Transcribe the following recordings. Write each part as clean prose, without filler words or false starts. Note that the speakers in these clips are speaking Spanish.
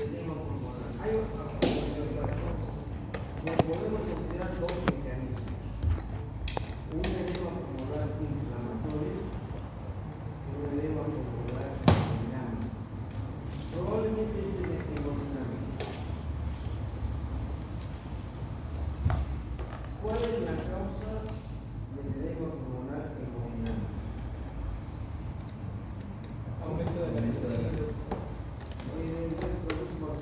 edema pulmonar. Podemos considerar dos mecanismos. Un edema pulmonar inflamatorio y un edema pulmonar dinámico. Probablemente este es hemodinámico. ¿Cuál es la causa del edema pulmonar hemodinámico? Aumento de la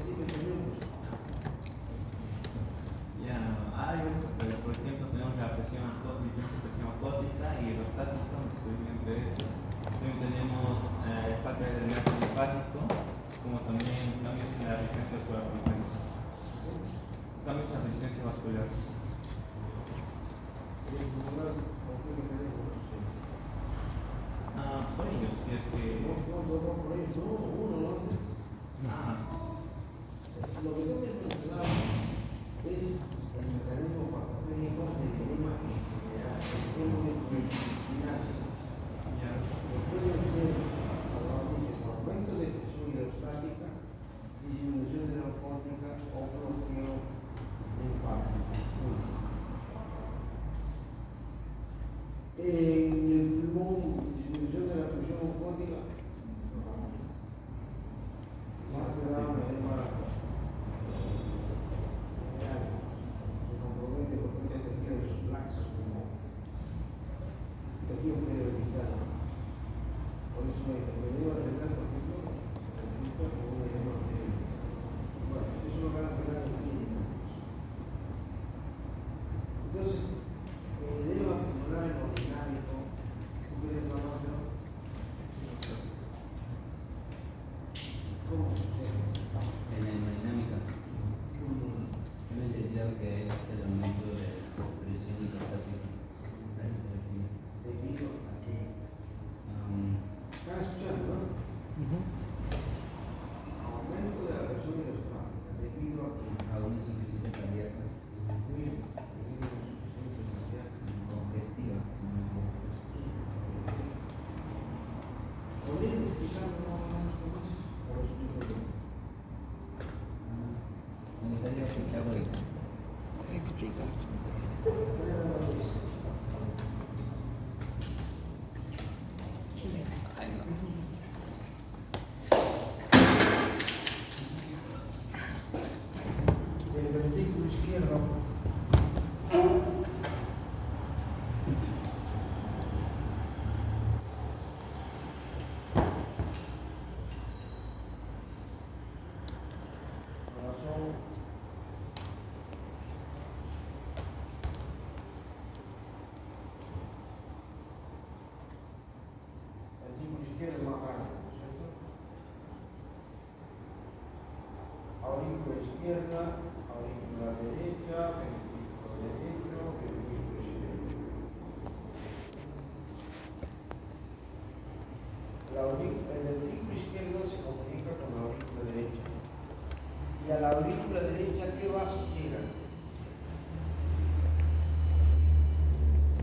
líquidos. Ya, hay por ejemplo, tenemos la presión osmótica y hidrostática, donde se divide entre estos. También tenemos falta de drenaje linfático, como también cambios en la resistencia vascular. Cambios en la resistencia vascular. Por ello, si es que. Lo que yo me he mencionado es el mecanismo patogénico del edema en general, el edema que puede ser aumento de presión hidrostática, disminución de la osmótica o bloqueo linfático. En el pulmón, disminución de la presión osmótica, más se da un edema general, se compromete porque ya se quedan sus lazos como tejido periorbital. Por eso el edema general, por ejemplo, resulta como un edema periorbital. Bueno, eso lo van a pegar en clínica. Entonces, el edema pulmonar hemodinámico, ¿tú quieres hablarlo? ¿Cómo sucede? En la hemodinámica, yo he entendido que es el aumento de la presión hidrostática. Debido a que están escuchando, ¿no? Aumento de la presión hidrostática debido a que A una insuficiencia cardíaca muy bien, debido a la insuficiencia cardíaca congestiva. ¿podrías explicarme más o menos cómo es? ¿O lo explico yo? Me gustaría escuchar ahorita. Explica. Ay, no. El ventrículo izquierdo corazón ventrículo izquierdo es más grande, ¿no es cierto? Aurícula izquierda, aurícula derecha, ventrículo derecho, ventrículo izquierdo. El ventrículo izquierdo se comunica con la aurícula derecha. Y a la aurícula derecha, ¿qué vasos llegan?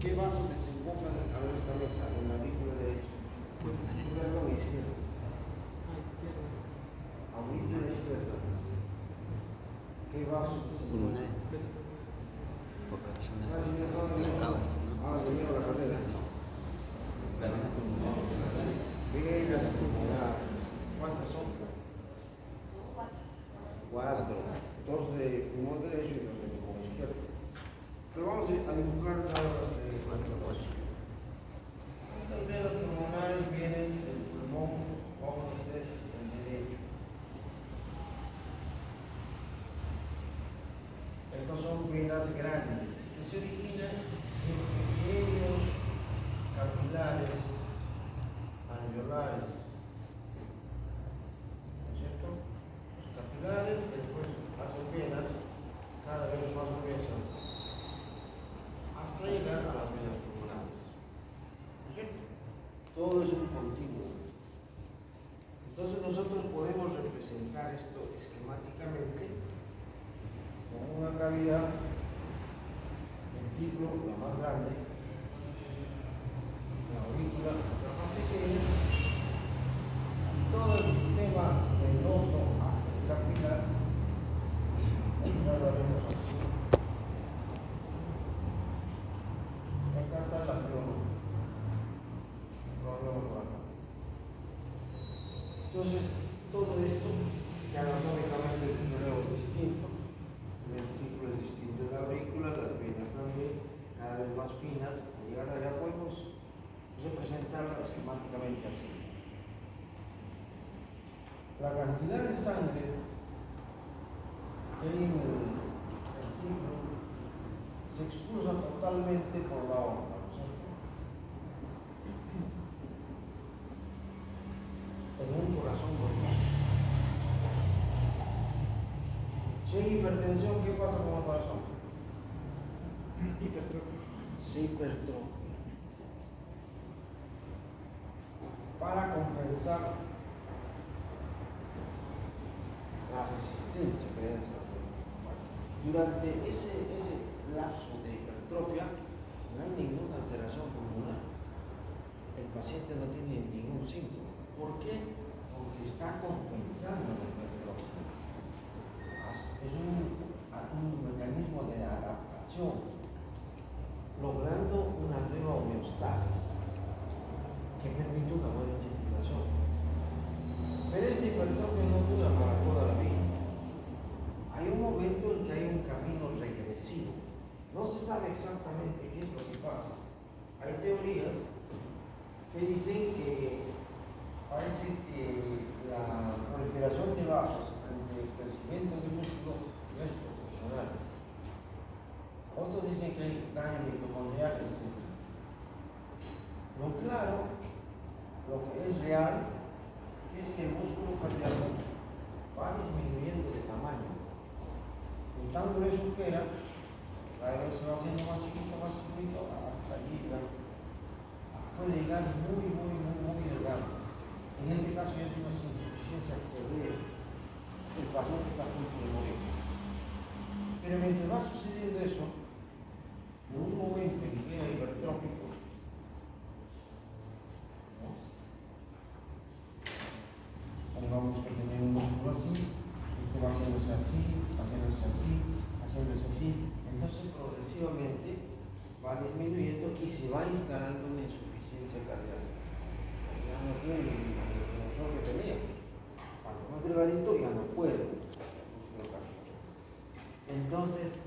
¿Qué vasos desembocan a nuestra mesa en la aurícula derecha? Perdón, izquierda. Aurícula izquierda. ¿Qué vasos desembocan? Por personas la acabas, ¿no? De miedo a la carrera. La vena pulmonar. Vena pulmonar. ¿Cuántas son? Cuatro. Dos de pulmón derecho y dos de pulmón izquierdo. Pero vamos a dibujar nada más de cuatro cosas. Estas venas pulmonares vienen del pulmón, vamos a hacer el derecho. Estas son venas grandes que se originan en pequeños capilares alveolares. ¿No es cierto? Los capilares que después hacen venas cada vez más gruesas hasta llegar a las venas pulmonares. ¿No es cierto? Todo es un continuo. Entonces nosotros podemos representar esto esquemáticamente con una cavidad cantidad de sangre que hay en el ventículo se expulsa totalmente por la aorta, ¿no es cierto? En un corazón normal. Si hay hipertensión, ¿qué pasa con el corazón? Hipertrofia. Se hipertrofia. Para compensar la resistencia que hay en esa zona. Durante ese lapso de hipertrofia no hay ninguna alteración pulmonar. El paciente no tiene ningún síntoma. ¿Por qué? Porque está compensando la hipertrofia. Es un mecanismo de adaptación, logrando una nueva homeostasis que permite una buena circulación. Pero esta hipertrofia no dura para toda la vida. Hay un momento en que hay un camino regresivo. No se sabe exactamente qué es lo que pasa. Hay teorías que dicen que parece que la proliferación de vasos ante el crecimiento del músculo no es proporcional. Otros dicen que hay daño mitocondrial, etc. Lo claro, lo que es real, es que el músculo cardíaco va disminuyendo de tamaño. Y tan grueso que era, cada vez se va haciendo más chiquito, hasta llegar, puede llegar muy delgado. En este caso ya es una insuficiencia severa. El paciente está a punto de morir. Pero mientras va sucediendo eso, en un momento en que queda hipertrófico, ¿no? Supongamos que tenemos un músculo así, este va haciéndose así, entonces progresivamente va disminuyendo y se va instalando una insuficiencia cardíaca. Ya no tiene la función que tenía. Cuando más delgadito ya no puede el músculo cardíaco. Entonces,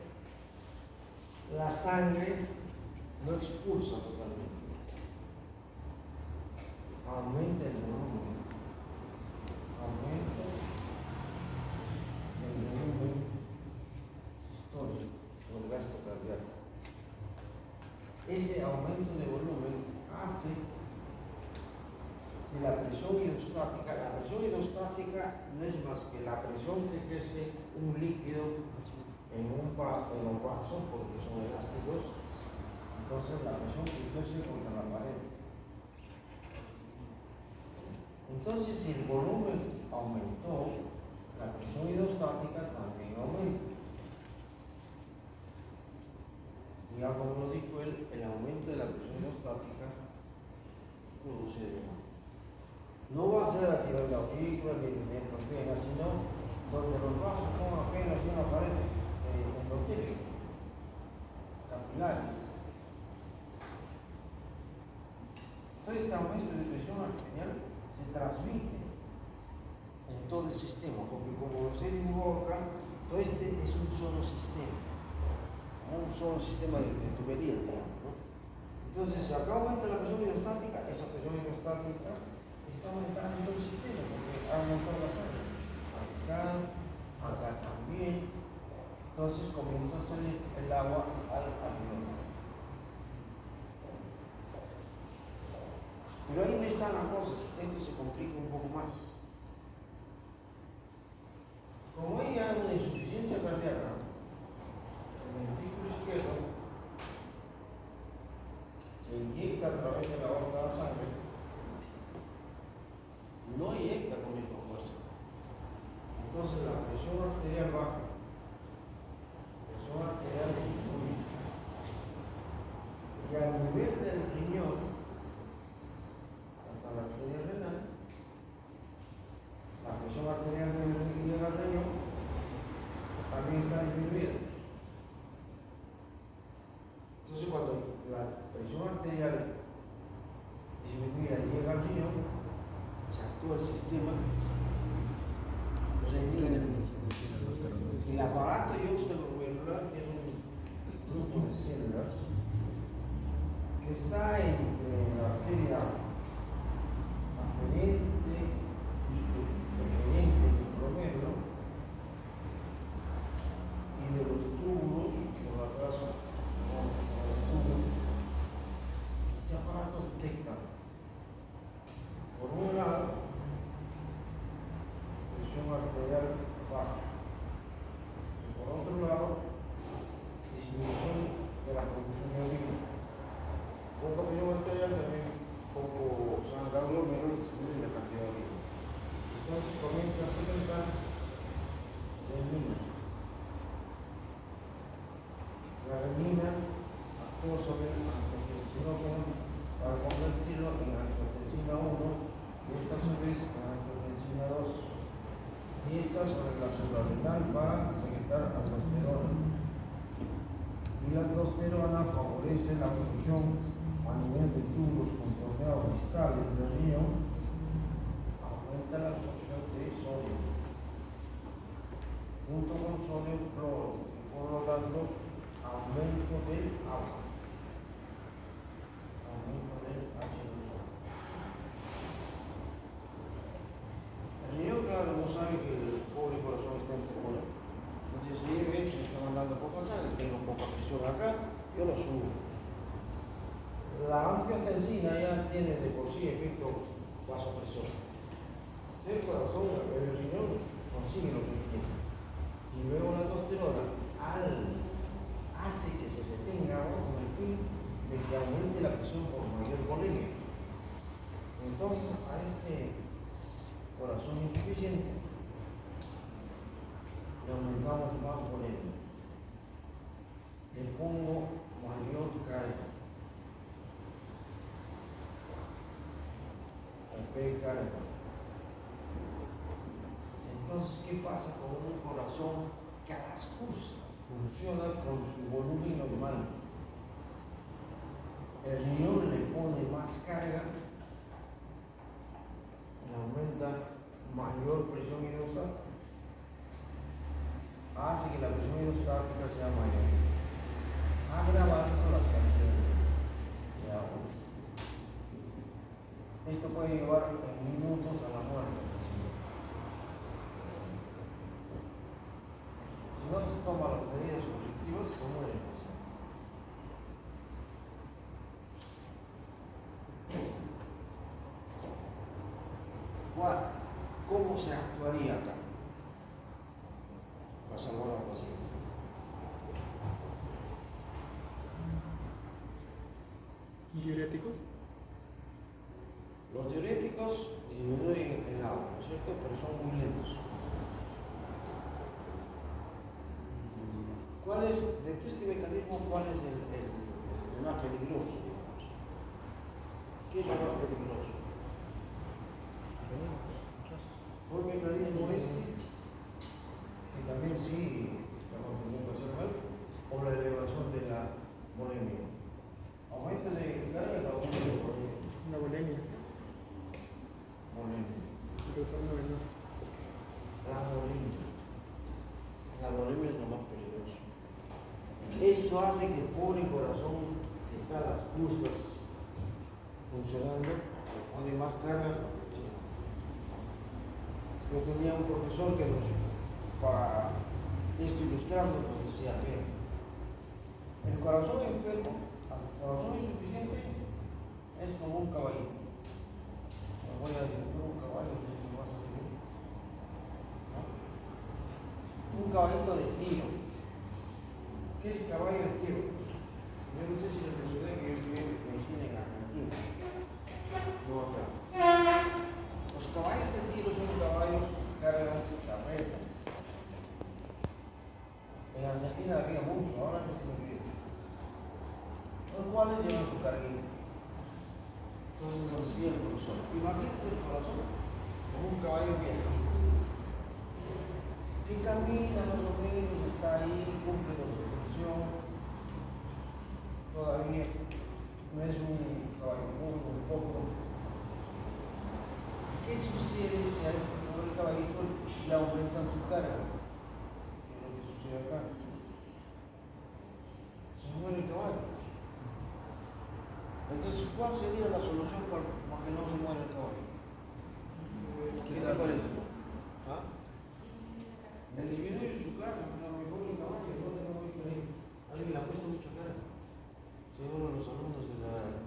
la sangre no expulsa totalmente. Aumenta el volumen. Aumenta el volumen sistólico o el gasto cardíaco. Ese aumento de volumen hace que la presión hidrostática no es más que la presión que ejerce un líquido en los vasos, porque son elásticos. Entonces la presión que ejerce contra la pared. Entonces si el volumen aumentó, la presión hidrostática también aumenta. Y ya como lo dijo él, el aumento de la presión hidrostática produce edema. No va a ser a nivel de la aurícula ni de estas venas, sino donde los vasos son apenas una pared endotélmica, capilares. Entonces este aumento de presión arterial se transmite en todo el sistema, porque como se dibujó acá, todo este es un solo sistema, un solo sistema de tuberías, digamos, ¿no? Entonces, si acá aumenta la presión hidrostática, esa presión hidrostática está aumentando en todo el sistema, porque ha aumentado la sangre. Acá también. Entonces comienza a salir el agua al alveolo. Pero ahí no están las cosas, esto se complica un poco más. Como hay una insuficiencia cardíaca, el ventrículo izquierdo que inyecta a través de la aorta la sangre, no inyecta con misma fuerza. Entonces la presión arterial baja, presión arterial disminuye, y a nivel del riñón, hasta la arteria renal, la presión arterial que llega al riñón también está disminuida. Entonces cuando la presión arterial disminuida llega al riñón, se actúa el sistema renal. El aparato yuxtaglomerular, que es un grupo de células que está entre la arteria aferente y eferente, arterial baja. Y por otro lado, disminución de la producción de orina. Poca presión arterial también, poco sangrado, menos disminuye la cantidad de orina. Entonces comienza a secretar renina. La renina actúa sobre el angiotensinógeno para convertirlo en angiotensina 1 y esta a su vez en angiotensina 2 y esta sobre la suprarrenal para secretar aldosterona. Y la aldosterona favorece la absorción a nivel de túbulos contorneados distales del riñón, aumenta la absorción de sodio junto con sodio y cloro y por lo tanto aumento del agua. Aumento del H2O. El riñón, claro, no sabe que el pobre corazón está en pulmón. Entonces, si ve que me está mandando poca sangre, tengo poca presión acá, yo lo subo. La angiotensina ya tiene de por sí efecto vasopresor. El corazón, el riñón, consigue lo que quiere. Y luego la aldosterona hace que se retenga agua con el fin de que aumente la presión por mayor volemia. Entonces a este corazón insuficiente le aumentamos más volemia. Le pongo mayor carga. O carga. Entonces, ¿qué pasa con un corazón que a las justas funciona con su volumen normal? El riñón le pone más carga, le aumenta mayor presión hidrostática, hace que la presión hidrostática sea mayor, agravando la salida de agua. Esto puede llevar en minutos a la muerte. Si no se toman las medidas correctivas, se muere el paciente. ¿Cómo se actuaría acá para salvar al paciente? ¿Diuréticos? Los diuréticos disminuyen el agua, ¿no es cierto? Pero son muy lentos. ¿Cuál es, de todo este mecanismo, cuál es el más peligroso, digamos? ¿Qué es lo más peligroso? Por el mecanismo que también sí estamos teniendo que hacer mal, por la elevación de la volemia. Aumenta de carga y aumenta de volemia. La bulimia. Volemia. El retorno venoso. La volemia. La volemia es lo más peligroso. Esto hace que el pobre corazón que está a las justas funcionando pone más carga. Yo tenía un profesor que para esto ilustrarlo, nos decía que el corazón enfermo, el corazón insuficiente, es como un caballito. Me voy a dibujar un caballo, no sé si vas a ver. ¿No? Un caballito de tiro. ¿Qué es caballo de tiro? Yo no sé si les mencioné que yo estudié medicina en Argentina. No acá. Los caballos de tiro son caballos que cargan carretas. En Argentina había mucho, ahora no tiene bien. Los cuales llevan su carguita. Entonces nos decía el profesor, imagínense el corazón como un caballo viajero, que camina más o menos, está ahí, cumple con su función, todavía no es un caballo muy poco. ¿Qué sucede si a este pobre caballito le aumentan su carga? ¿Qué es lo que sucede acá? Se muere el caballo. Entonces, ¿cuál sería la solución para que no se muera el caballo? ¿Qué te parece? ¿Ah? El disminuir su carga, a lo mejor el caballo, no tengo muy bien. Alguien le ha puesto mucha carga. Seguro los alumnos de la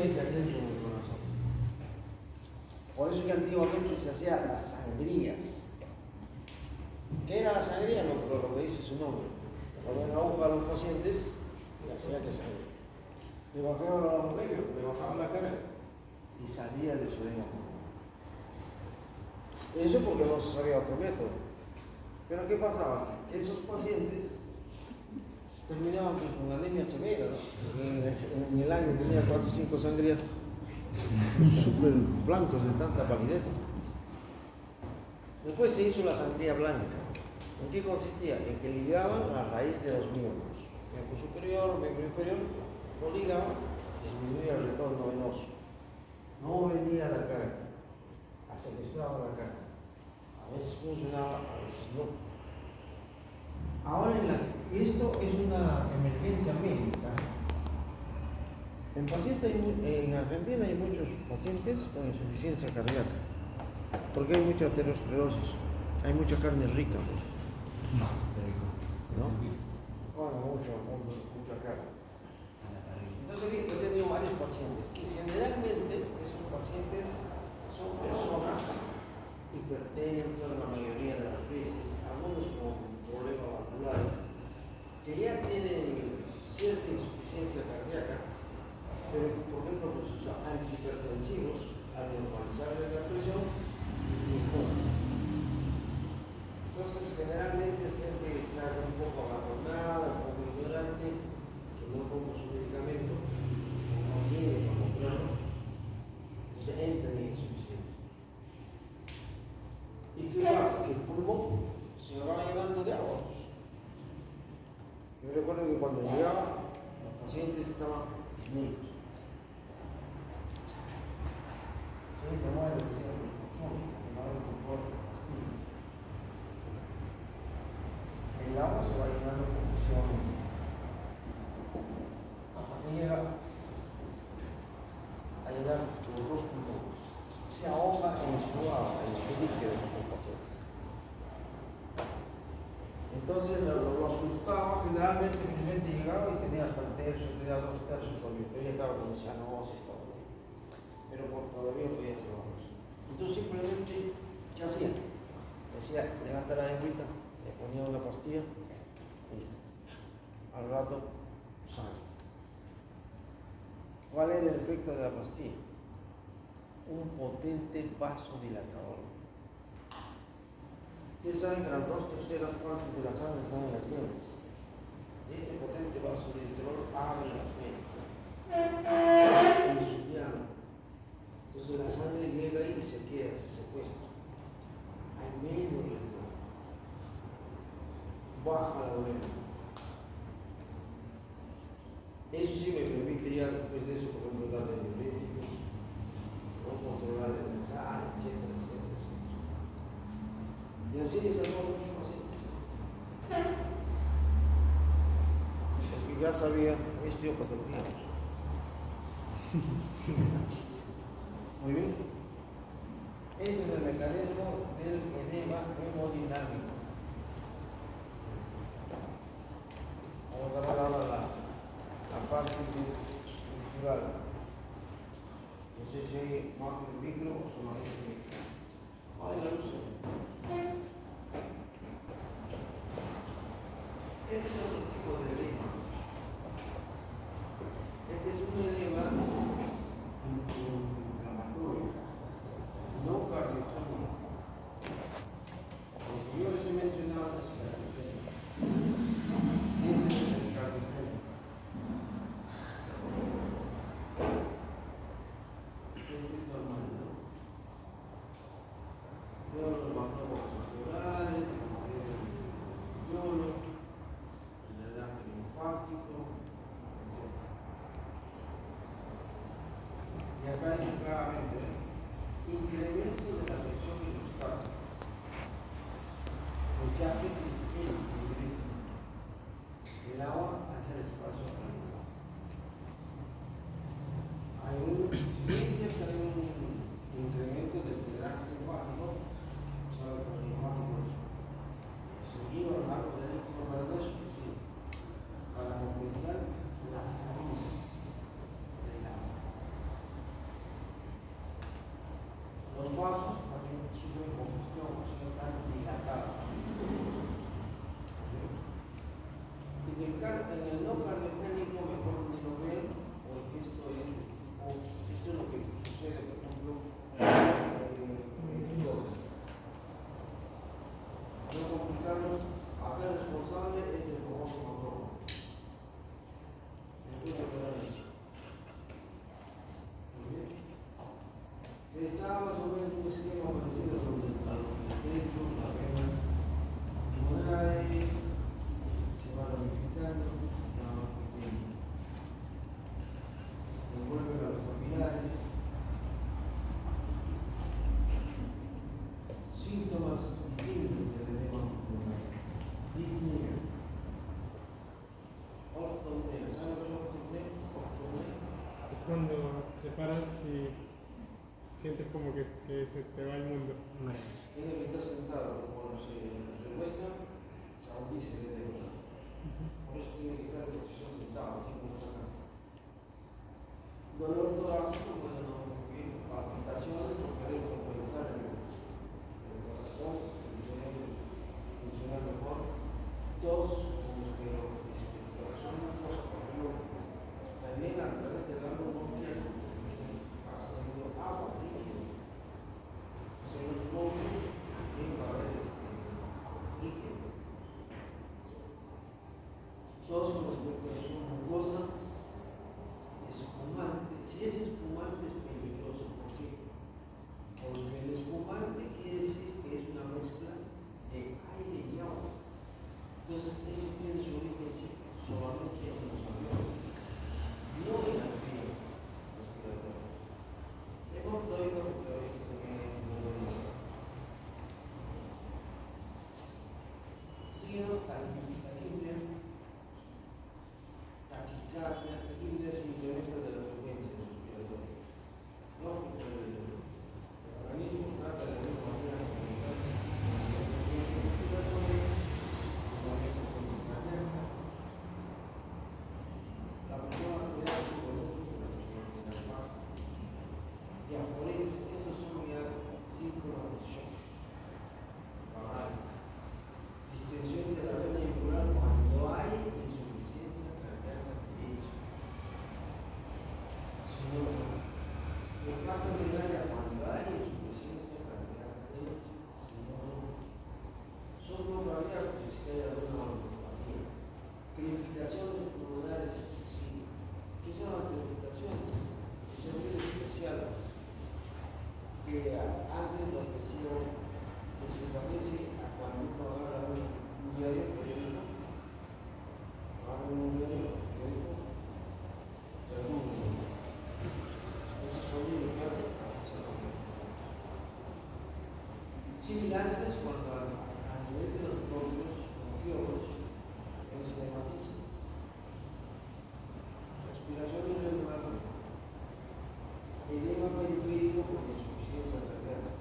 hay que hacer con el corazón. Por eso que antiguamente se hacían las sangrías. ¿Qué era la sangría? Lo que dice su nombre. Ponían aguja a los pacientes y hacía que sangre. Le bajaban la rodilla, le bajaban la cara y salía de su lengua. Eso porque no se sabía otro método. Pero ¿qué pasaba? Que esos pacientes terminaban pues, con anemia severa, ¿no? En el año tenía 4 o 5 sangrías súper blancos de tanta palidez. Después se hizo la sangría blanca. ¿En qué consistía? En que ligaban la raíz de los miembros. Miembro superior, miembro inferior, lo ligaban, disminuía el retorno venoso. No venía la cara, secuestraba la cara. A veces funcionaba, a veces no. Ahora, esto es una emergencia médica. En Argentina hay muchos pacientes con insuficiencia cardíaca, porque hay mucha aterosclerosis, hay mucha carne rica, pues. ¿No? Bueno, mucha carne. Entonces, he tenido varios pacientes y generalmente esos pacientes son personas hipertensas la mayoría de las veces, algunos con problemas vasculares, que ya tienen cierta insuficiencia cardíaca, pero por ejemplo pues usan antihipertensivos al normalizarles la presión y fuman. Entonces generalmente es gente que está un poco abandonada, un poco ignorante, que no compra su medicamento, no tiene para comprarlo, entonces entra en insuficiencia. ¿Y qué pasa? Que el pulmón se va llenando de agua. Yo recuerdo que cuando llegaba, los pacientes estaban negros. Sí, tomaba el decía los pulsones, tomaba el confort, castillo. El agua se va llenando con presión hasta que llega a llenar los dos pulmones. Se ahoga en su agua, en su líquido el paciente. Entonces lo asustaba, generalmente llegaba y tenía hasta el tercio, tenía 2 tercios todavía, pero ya estaba con cianosis, todo. Pero todavía podía hacer vamos. Entonces simplemente, ¿qué hacía? Decía, levanta la lengüita, le ponía una pastilla, listo. Al rato, sale. ¿Cuál era el efecto de la pastilla? Un potente vasodilatador. Ustedes saben que las 2/3 partes de la sangre están en las venas. Este potente vasodilatador abre las venas en su diámetro. Entonces la sangre llega ahí y se queda, se secuestra. Hay menos retorno. Baja la vena. Eso sí me permite ya después de eso, por ejemplo, darle diuréticos, no controlar el sal, etcétera. Y así le salvó a muchos pacientes. Porque ya sabía osteopatología. Muy bien. Ese es el mecanismo del edema hemodinámico. Vamos a ver ahora la parte estructural. No sé si hay más de un micro o solamente un micro. Ay, la luz. Este es otro tipo de edema. Este es un edema inflamatorio, no cardiogénico. Lo que yo les he mencionado es cardiogénico. Este es el cardiogénico. Este es normal, ¿no? en el no cardiogénico mejor ni lo ven, porque esto es lo que sucede, por ejemplo, no complicarnos, a ver, responsable es el famoso motor. Está más o menos un esquema parecido a lo que les he hecho, las venas pulmonares, se van ramificando, envuelven a los capilares. Síntomas visibles del edema pulmonar: disnea, ortopnea. ¿Saben qué es ortopnea? Es cuando te paras y sientes como que se te va el mundo. Tiene que estar sentado, cuando se recuesta, se agudiza el edema. Por eso tiene que estar en posición sentada, así como está acá. Dolor torácico, bueno, no, bien, palpitaciones, por querer compensar el corazón, el funcionar mejor. Tos, como expectoración, una cosa, por ejemplo, también a través de la bronquia, vas teniendo agua líquida. O sea, los bronquios también va a haber líquido. Tos con expectoración mucosa, espumante. Si es espumante es peligroso. ¿Por qué? Porque el espumante quiere decir que es una mezcla de aire y agua. Entonces, ese tiene su origen solamente en los aviones, no en las vías respiratorias. Hemorroide, porque a veces también no lo dice. Seguido, taquicardia. Taquicardia es un incremento de la frecuencia respiratoria. Lógico, el organismo trata de alguna manera de comenzar la frecuencia respiratoria, la frecuencia cardíaca. La presión arterial se conoce como la presión arterial baja. Diaforesis, estos son ya síntomas de shock. Distensión de la vena yugular cuando hay insuficiencia cardíaca derecha. Hepatomegalia cuando hay insuficiencia cardíaca derecha. Soplo cardíaco si es que hay alguna neuropatía. Crepitaciones pulmonares, sí. ¿Qué son las crepitaciones? Es un sonido especial que antes lo decían que se parece a cuando uno agarra un diario periódico, agarra un diario periódico, ese sonido que hace, así suena. Sibilancias cuando a nivel de los bronquios, se nematiza. Respiración irregular, edema periférico por insuficiencia cardíaca.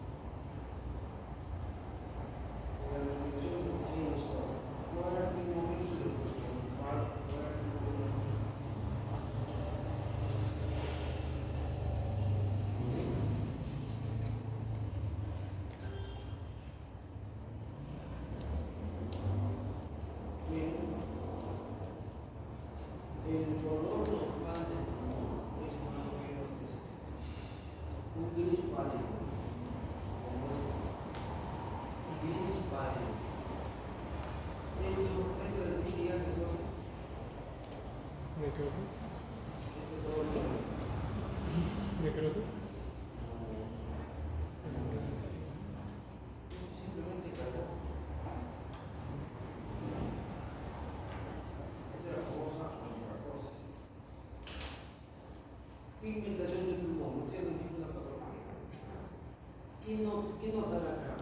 La respiración es chain stop. Fuerte un momento de cuestión. Fuerte un momento. Bien. El color normal del pulmón es más o menos un gris pálido, como este. Gris pálido. Esto definiría qué cosas. ¿Necrosis? Esto todo negro. ¿Necrosis? Simplemente calor. Esta es la famosa antracosis. Pigmentación del pulmón, no tiene ninguna patología. ¿Qué notan acá?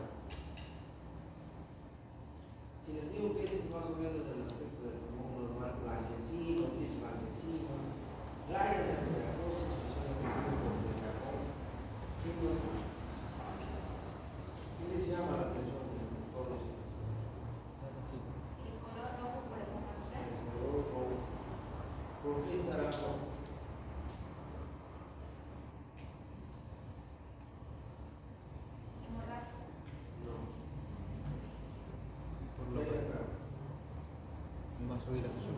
Si les digo que este es más o menos el aspecto del pulmón normal, blanquecino, gris blanquecino, rayas de antracosis, o sea, de carbón. ¿Qué notan? ¿Qué les llama la atención de todo esto? El color rojo por el contraste. El color rojo. ¿Por qué estará rojo? Hemorragia. No. Por ¿Qué lo hay que acá? va a subir la presión.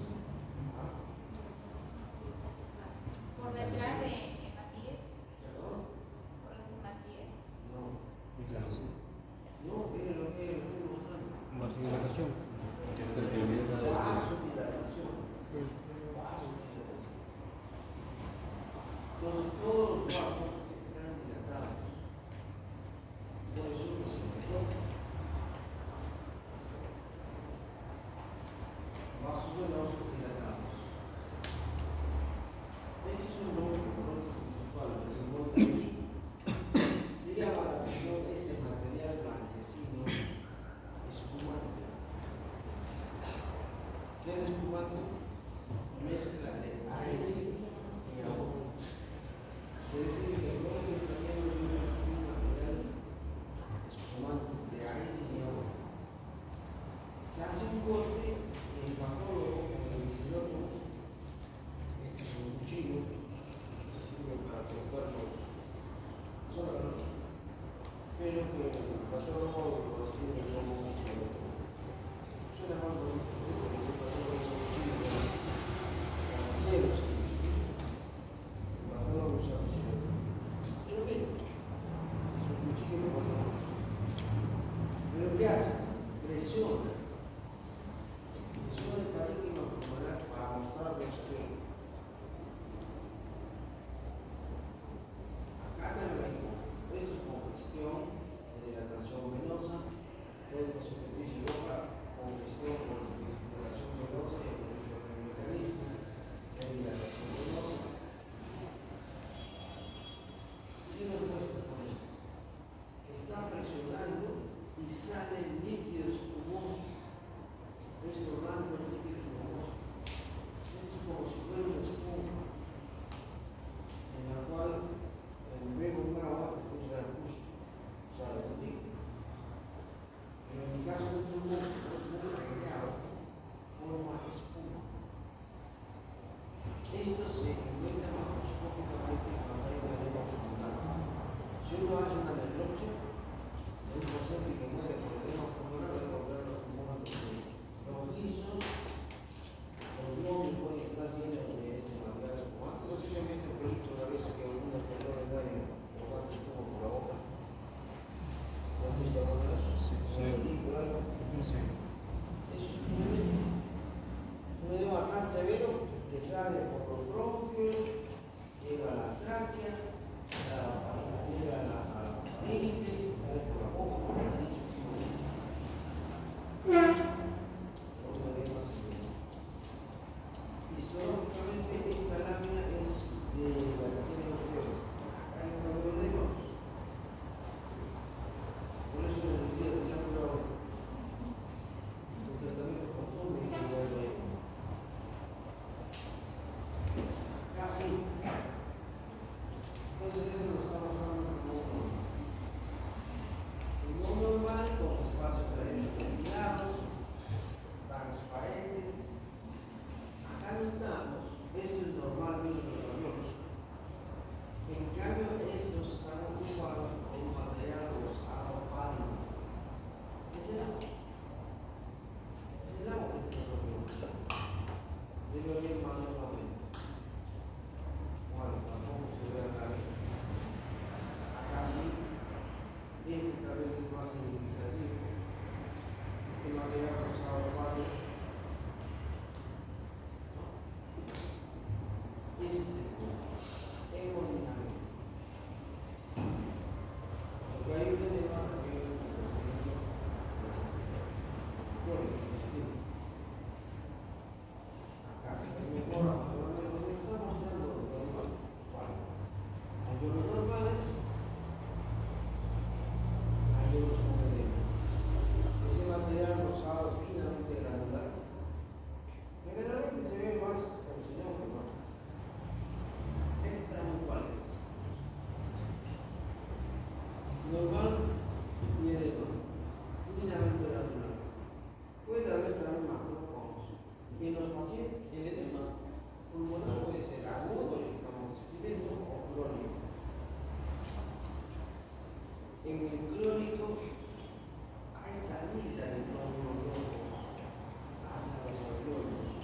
Esto se encuentra macroscópicamente cuando hay un edema pulmonar. Si uno hace una necropsia de un paciente que muere por edema pulmonar, debe encontrar los pulmones rojizos, los glóbulos pueden estar llenos de este material espumante. No sé si han visto películas a veces que algunas personas dan o dan espuma por la boca. ¿Lo han visto alguna vez? Sí. Eso es un edema tan severo que sale por los bronquios, llega a la tráquea, llega a la faringe, sale por la boca, por la nariz. Un edema severo. Históricamente esta lámina es de la que tienen ustedes. Hay un modelo de ellos. Por eso les decía, se han probado un tratamiento constante y de casi. Entonces eso lo estamos dando como no normal, con espacios ventilados, transparentes. Acá notamos, esto es normal mismo en los aviones. En cambio, estos están ocupados con un material rosado pálido. ¿Qué será? Es el agua que se nos olvidó. Debe haber más nuevamente. Bueno, tampoco se ve acá bien. Acá sí. Este tal vez es más significativo. Este material rosado pálido. Ese es el punto. Hemodinámico. Porque hay un edema también en el intestino. Acá se mejora, pero nos está mostrando lo normal. Vale. Aunque lo normal es, hay unos con edema. Ese material rosado finamente granular, generalmente se ve más alucinógeno. Esta muy pálida. Normal y edema. Finamente granular. Puede haber también macrófagos. En los pacientes, el edema pulmonar puede ser agudo, el que estamos describiendo, o crónico. En el crónico hay salida de glóbulos rojos hacia los alveolos.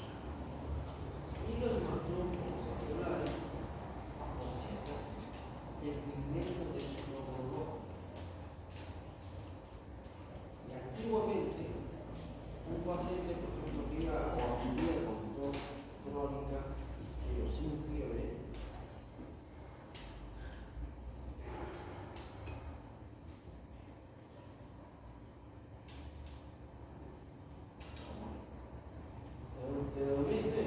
Y los macrófagos alveolares fagocitan el pigmento de sus glóbulos rojos. Y antiguamente, un paciente, por ejemplo, que iba a acudir con tos crónica, pero sin fiebre, ¿te dormiste?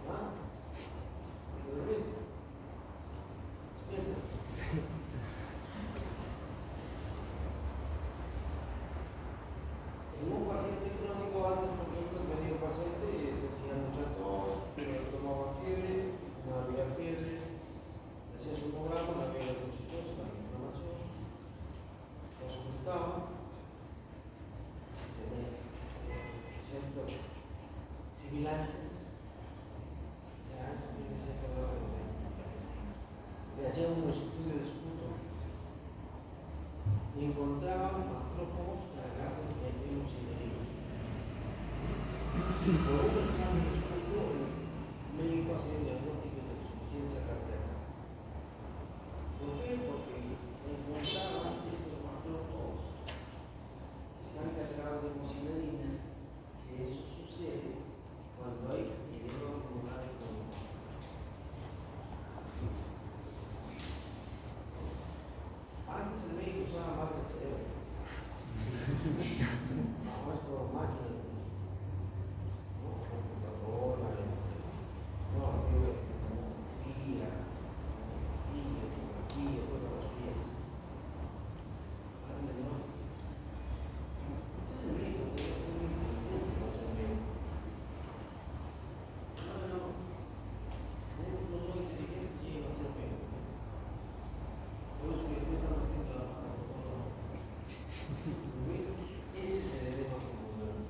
¿Ah? ¿Te dormiste? Despierta. En un paciente crónico antes, por ejemplo, venía un paciente y tenía mucha tos, pero tomaba fiebre, no había fiebre, hacía su programa, no había leucocitosis, no había inflamación, consultaba, tenía ciertas sibilancias, o sea, esto tiene cierto grado de... Le hacían unos estudios de esputo y encontraban macrófagos cargados de hemosiderina. Por un examen de esputo, el médico hacía el diagnóstico de insuficiencia cardíaca. ¿Por qué? Porque encontraban estos macrófagos están cargados de hemosiderina, que eso sucede cuando hay edema pulmonar crónico. Antes el médico usaba más el cerebro. Ahora es todo máquina. ¿No? Computadora, no, yo tomografía, fotografías. Antes no. Ese es el médico que es muy inteligente, no es el médico. No soy inteligente, sí, va a ser médico. Por eso que después estamos metiendo la mano por todo lado. Ese es el edema pulmonar.